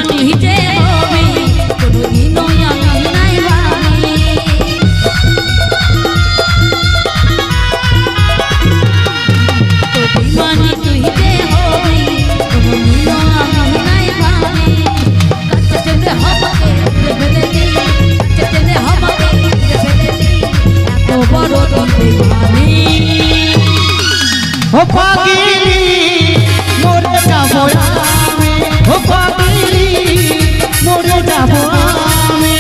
তুই যে হবি কোনোদিনও আমি নাই ভাবি অভিমানী তুই যে হবি কোনোদিনও আমি নাই ভাবি কাছে যেতে হবাকে ফেলে দিই কাছে যেতে হবাকে ফেলে দিই এত বড় তুই ভাবি ও পাগলি মরে যাবো আমি ও পাগলি মরে যাবো আমি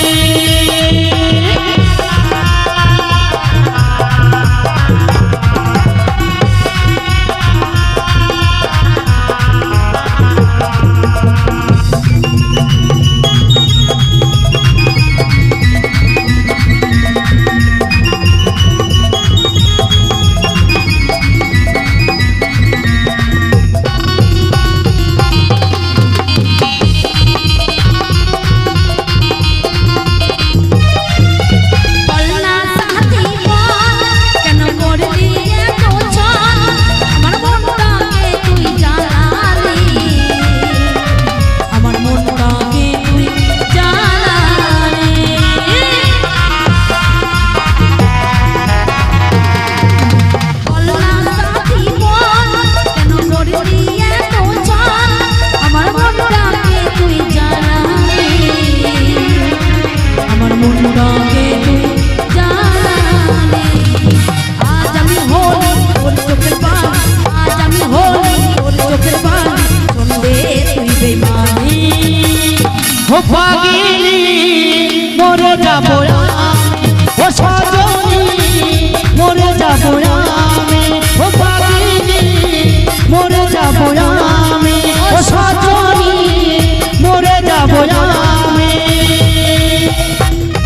ও পাগলি মরে যাবো